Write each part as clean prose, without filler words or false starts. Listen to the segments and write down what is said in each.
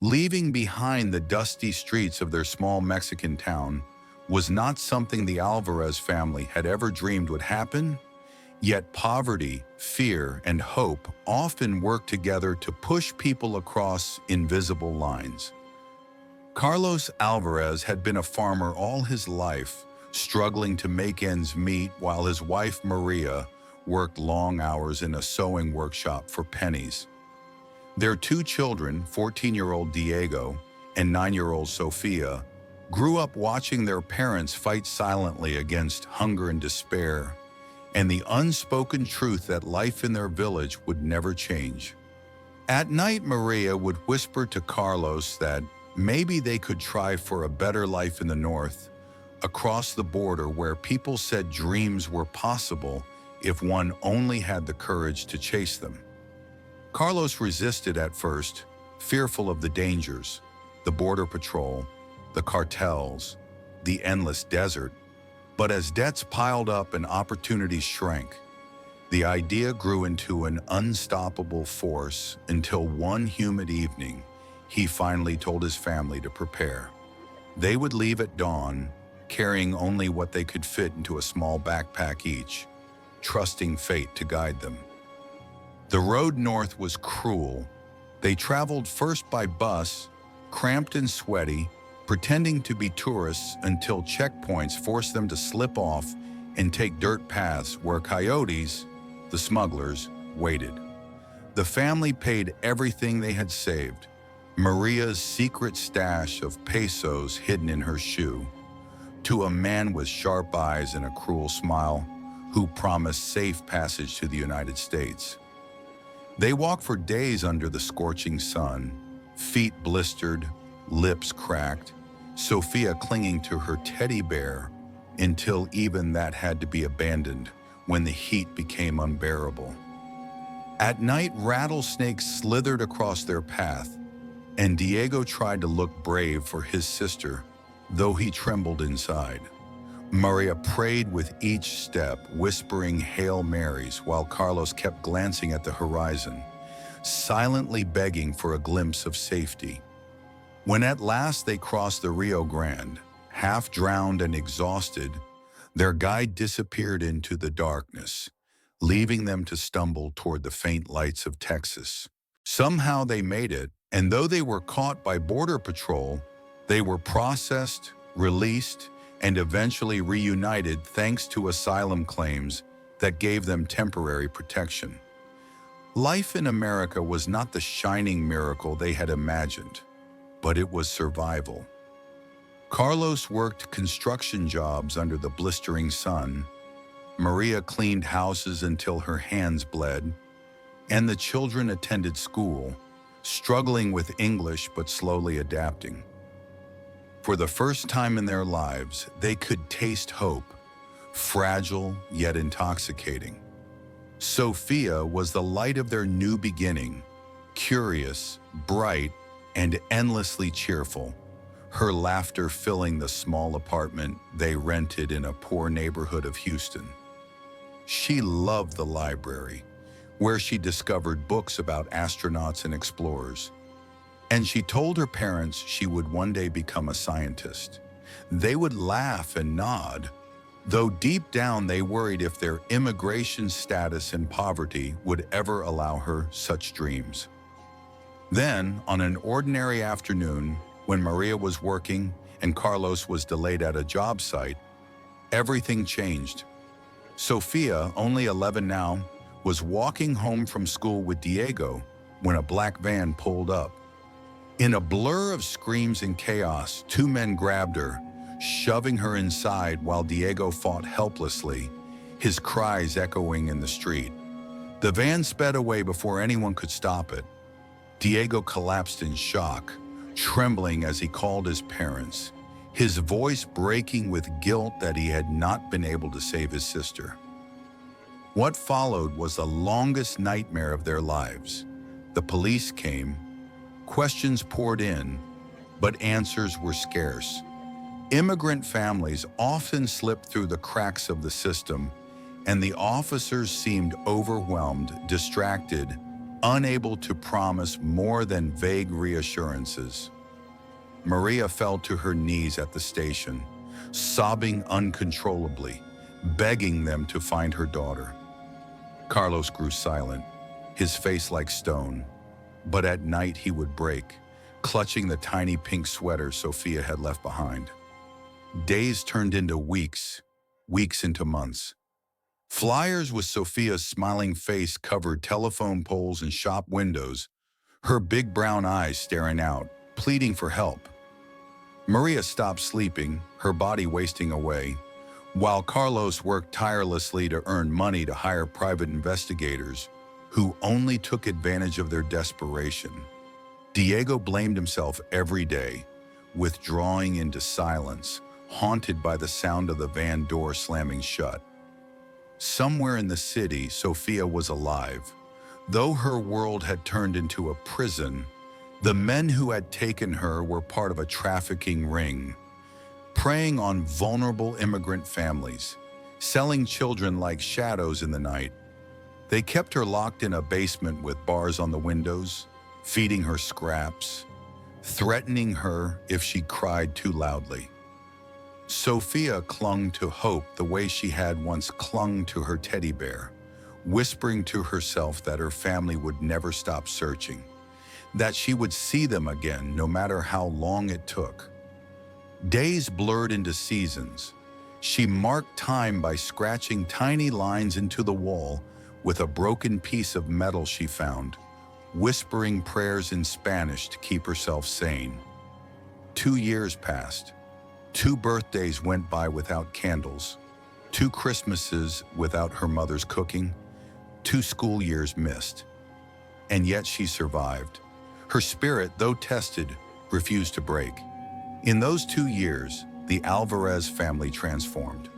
Leaving behind the dusty streets of their small Mexican town was not something the Alvarez family had ever dreamed would happen, yet poverty, fear, and hope often worked together to push people across invisible lines. Carlos Alvarez had been a farmer all his life, struggling to make ends meet while his wife Maria worked long hours in a sewing workshop for pennies. Their two children, 14-year-old Diego and 9-year-old Sofia, grew up watching their parents fight silently against hunger and despair, and the unspoken truth that life in their village would never change. At night, Maria would whisper to Carlos that maybe they could try for a better life in the north, across the border where people said dreams were possible if one only had the courage to chase them. Carlos resisted at first, fearful of the dangers, the border patrol, the cartels, the endless desert. But as debts piled up and opportunities shrank, the idea grew into an unstoppable force until one humid evening, he finally told his family to prepare. They would leave at dawn, carrying only what they could fit into a small backpack each, trusting fate to guide them. The road north was cruel. They traveled first by bus, cramped and sweaty, pretending to be tourists until checkpoints forced them to slip off and take dirt paths where coyotes, the smugglers, waited. The family paid everything they had saved, Maria's secret stash of pesos hidden in her shoe, to a man with sharp eyes and a cruel smile who promised safe passage to the United States. They walked for days under the scorching sun, feet blistered, lips cracked, Sofia clinging to her teddy bear until even that had to be abandoned when the heat became unbearable. At night, rattlesnakes slithered across their path, and Diego tried to look brave for his sister, though he trembled inside. Maria prayed with each step, whispering Hail Marys while Carlos kept glancing at the horizon, silently begging for a glimpse of safety. When at last they crossed the Rio Grande, half drowned and exhausted, their guide disappeared into the darkness, leaving them to stumble toward the faint lights of Texas. Somehow they made it, and though they were caught by Border Patrol, they were processed, released, and eventually reunited thanks to asylum claims that gave them temporary protection. Life in America was not the shining miracle they had imagined, but it was survival. Carlos worked construction jobs under the blistering sun, Maria cleaned houses until her hands bled, and the children attended school, struggling with English but slowly adapting. For the first time in their lives, they could taste hope, fragile yet intoxicating. Sofia was the light of their new beginning, curious, bright, and endlessly cheerful, her laughter filling the small apartment they rented in a poor neighborhood of Houston. She loved the library, where she discovered books about astronauts and explorers. And she told her parents she would one day become a scientist. They would laugh and nod, though deep down they worried if their immigration status and poverty would ever allow her such dreams. Then, on an ordinary afternoon, when Maria was working and Carlos was delayed at a job site, everything changed. Sofia, only 11 now, was walking home from school with Diego when a black van pulled up. In a blur of screams and chaos, two men grabbed her, shoving her inside while Diego fought helplessly, his cries echoing in the street. The van sped away before anyone could stop it. Diego collapsed in shock, trembling as he called his parents, his voice breaking with guilt that he had not been able to save his sister. What followed was the longest nightmare of their lives. The police came. Questions poured in, but answers were scarce. Immigrant families often slipped through the cracks of the system, and the officers seemed overwhelmed, distracted, unable to promise more than vague reassurances. Maria fell to her knees at the station, sobbing uncontrollably, begging them to find her daughter. Carlos grew silent, his face like stone, but at night he would break, clutching the tiny pink sweater Sofia had left behind. Days turned into weeks, weeks into months. Flyers with Sofia's smiling face covered telephone poles and shop windows, her big brown eyes staring out, pleading for help. Maria stopped sleeping, her body wasting away, while Carlos worked tirelessly to earn money to hire private investigators who only took advantage of their desperation. Diego blamed himself every day, withdrawing into silence, haunted by the sound of the van door slamming shut. Somewhere in the city, Sofia was alive. Though her world had turned into a prison, the men who had taken her were part of a trafficking ring, preying on vulnerable immigrant families, selling children like shadows in the night. They kept her locked in a basement with bars on the windows, feeding her scraps, threatening her if she cried too loudly. Sofia clung to hope the way she had once clung to her teddy bear, whispering to herself that her family would never stop searching, that she would see them again no matter how long it took. Days blurred into seasons. She marked time by scratching tiny lines into the wall with a broken piece of metal she found, whispering prayers in Spanish to keep herself sane. 2 years passed. 2 birthdays went by without candles, 2 Christmases without her mother's cooking, 2 school years missed. And yet she survived. Her spirit, though tested, refused to break. In those 2 years, the Alvarez family transformed.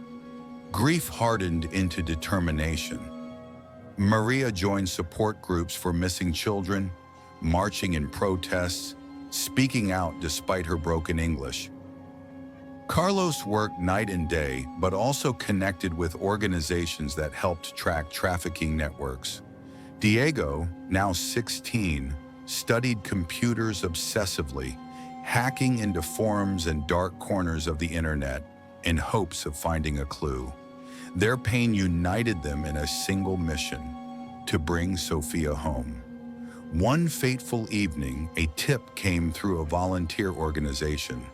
Grief hardened into determination. Maria joined support groups for missing children, marching in protests, speaking out despite her broken English. Carlos worked night and day, but also connected with organizations that helped track trafficking networks. Diego, now 16, studied computers obsessively, hacking into forums and dark corners of the internet in hopes of finding a clue. Their pain united them in a single mission: to bring Sofia home. One fateful evening, a tip came through a volunteer organization.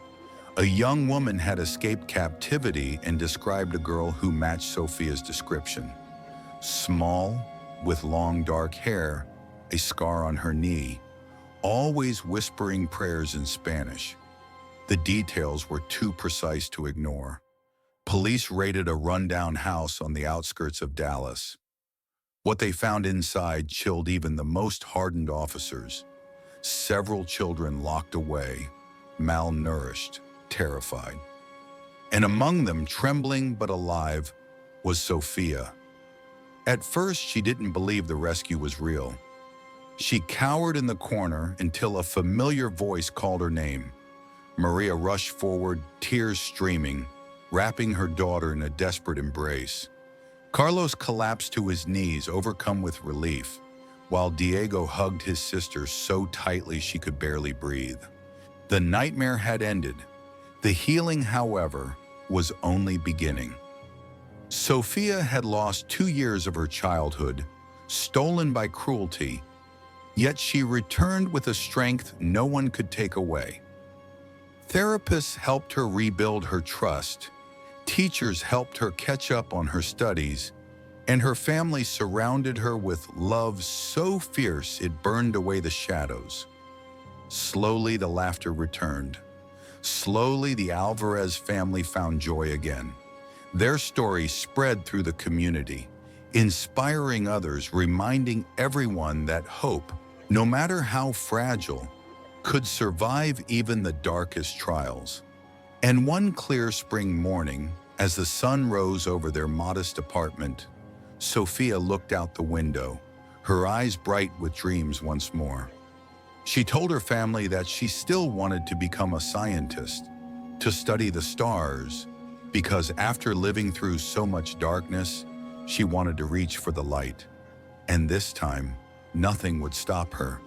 A young woman had escaped captivity and described a girl who matched Sofia's description. Small, with long dark hair, a scar on her knee, always whispering prayers in Spanish. The details were too precise to ignore. Police raided a rundown house on the outskirts of Dallas. What they found inside chilled even the most hardened officers. Several children locked away, malnourished, terrified. And among them, trembling but alive, was Sofia. At first, she didn't believe the rescue was real. She cowered in the corner until a familiar voice called her name. Maria rushed forward, tears streaming, wrapping her daughter in a desperate embrace. Carlos collapsed to his knees, overcome with relief, while Diego hugged his sister so tightly she could barely breathe. The nightmare had ended. The healing, however, was only beginning. Sofia had lost 2 years of her childhood, stolen by cruelty, yet she returned with a strength no one could take away. Therapists helped her rebuild her trust, teachers helped her catch up on her studies, and her family surrounded her with love so fierce it burned away the shadows. Slowly the laughter returned. Slowly the Alvarez family found joy again. Their story spread through the community, inspiring others, reminding everyone that hope, no matter how fragile, could survive even the darkest trials. And one clear spring morning, as the sun rose over their modest apartment, Sofia looked out the window, her eyes bright with dreams once more. She told her family that she still wanted to become a scientist, to study the stars, because after living through so much darkness, she wanted to reach for the light. And this time, nothing would stop her.